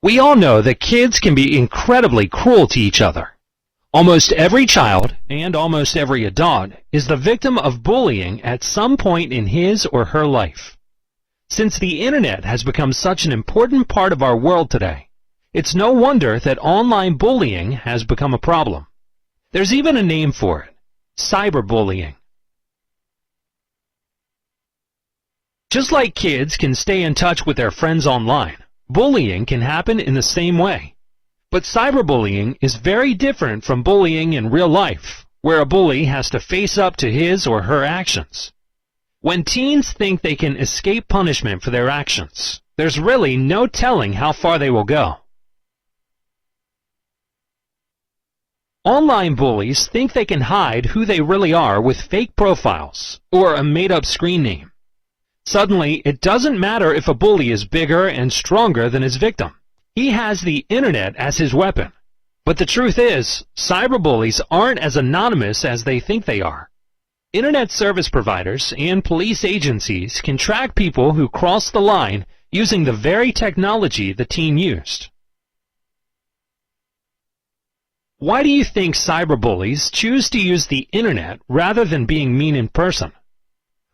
We all know that kids can be incredibly cruel to each other. Almost every child and almost every adult is the victim of bullying at some point in his or her life. Since the internet has become such an important part of our world today, it's no wonder that online bullying has become a problem. There's even a name for it: cyberbullying. Just like kids can stay in touch with their friends online, bullying can happen in the same way. But cyberbullying is very different from bullying in real life, where a bully has to face up to his or her actions. When teens think they can escape punishment for their actions, there's really no telling how far they will go. Online bullies think they can hide who they really are with fake profiles or a made-up screen name. Suddenly, it doesn't matter if a bully is bigger and stronger than his victim. He has the internet as his weapon. But the truth is, cyberbullies aren't as anonymous as they think they are. Internet service providers and police agencies can track people who cross the line using the very technology the teen used. Why do you think cyberbullies choose to use the internet rather than being mean in person?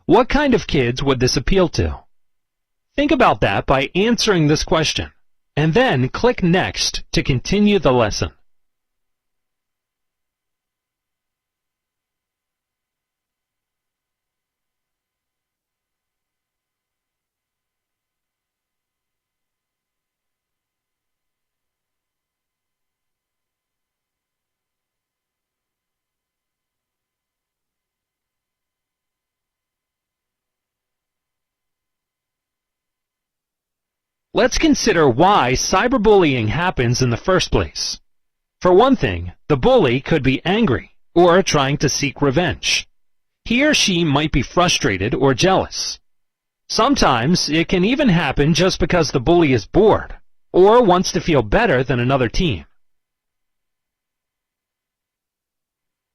What kind of kids would this appeal to? Think about that by answering this question, and then click Next to continue the lesson. Let's consider why cyberbullying happens in the first place. For one thing, the bully could be angry or trying to seek revenge. He or she might be frustrated or jealous. Sometimes it can even happen just because the bully is bored or wants to feel better than another teen.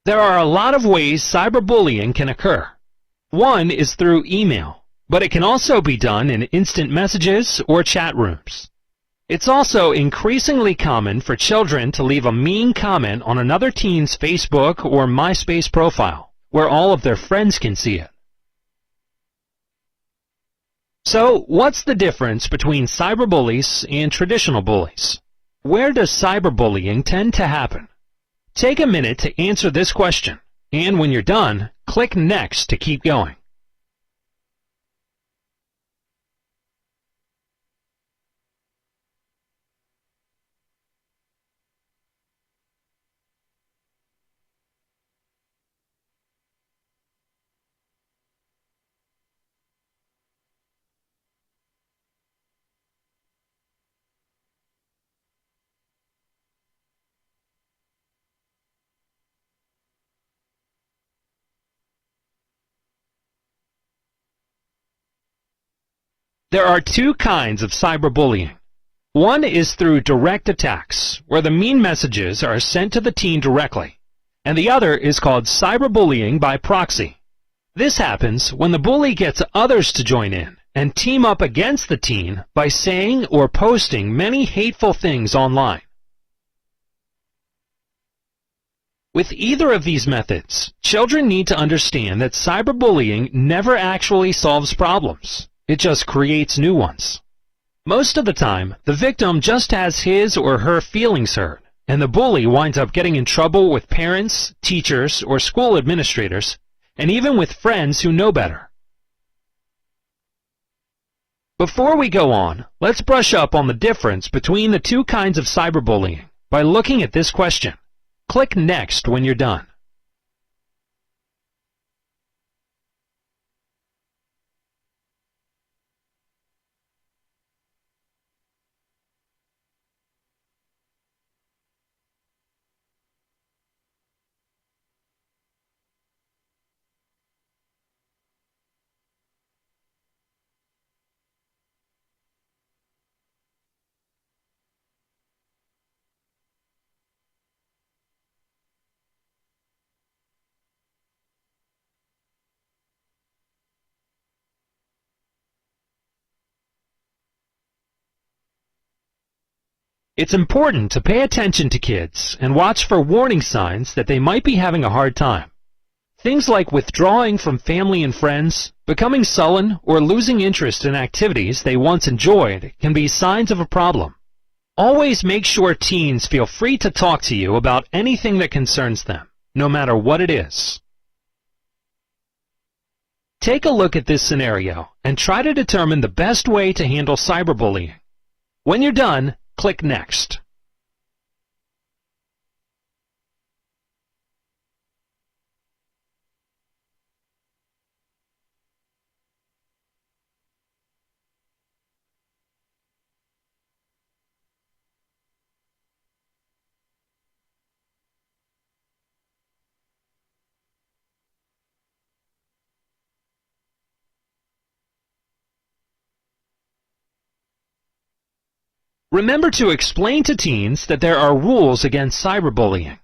There are a lot of ways cyberbullying can occur. One is through email, but it can also be done in instant messages or chat rooms. It's also increasingly common for children to leave a mean comment on another teen's Facebook or MySpace profile, where all of their friends can see it. So, what's the difference between cyberbullies and traditional bullies? Where does cyberbullying tend to happen? Take a minute to answer this question, and when you're done, click Next to keep going. There are two kinds of cyberbullying. One is through direct attacks, where the mean messages are sent to the teen directly, and the other is called cyberbullying by proxy. This happens when the bully gets others to join in and team up against the teen by saying or posting many hateful things online. With either of these methods, children need to understand that cyberbullying never actually solves problems. It just creates new ones. Most of the time, the victim just has his or her feelings hurt, and the bully winds up getting in trouble with parents, teachers, or school administrators, and even with friends who know better. Before we go on, let's brush up on the difference between the two kinds of cyberbullying by looking at this question. Click Next when you're done. It's important to pay attention to kids and watch for warning signs that they might be having a hard time. Things like withdrawing from family and friends, becoming sullen, or losing interest in activities they once enjoyed can be signs of a problem. Always make sure teens feel free to talk to you about anything that concerns them, no matter what it is. Take a look at this scenario and try to determine the best way to handle cyberbullying. When you're done, click Next. Remember to explain to teens that there are rules against cyberbullying.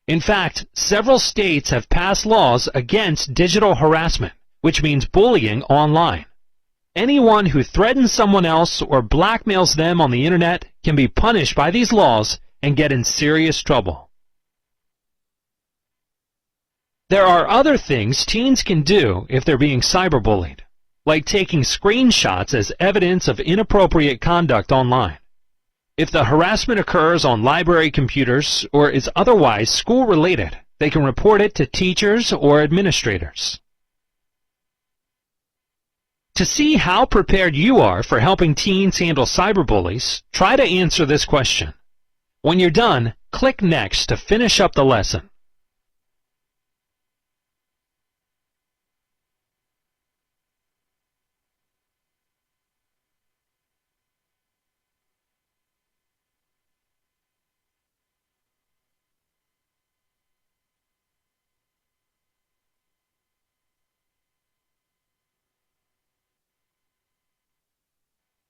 In fact, several states have passed laws against digital harassment, which means bullying online. Anyone who threatens someone else or blackmails them on the internet can be punished by these laws and get in serious trouble. There are other things teens can do if they're being cyberbullied, like taking screenshots as evidence of inappropriate conduct online. If the harassment occurs on library computers or is otherwise school-related, they can report it to teachers or administrators. To see how prepared you are for helping teens handle cyberbullies, try to answer this question. When you're done, click Next to finish up the lesson.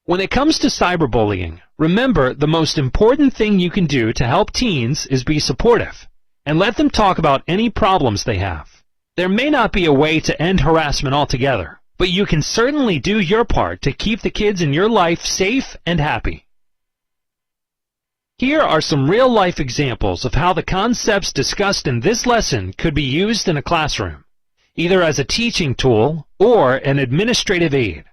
When it comes to cyberbullying, remember the most important thing you can do to help teens is be supportive and let them talk about any problems they have. There may not be a way to end harassment altogether, but you can certainly do your part to keep the kids in your life safe and happy. Here are some real-life examples of how the concepts discussed in this lesson could be used in a classroom, either as a teaching tool or an administrative aid.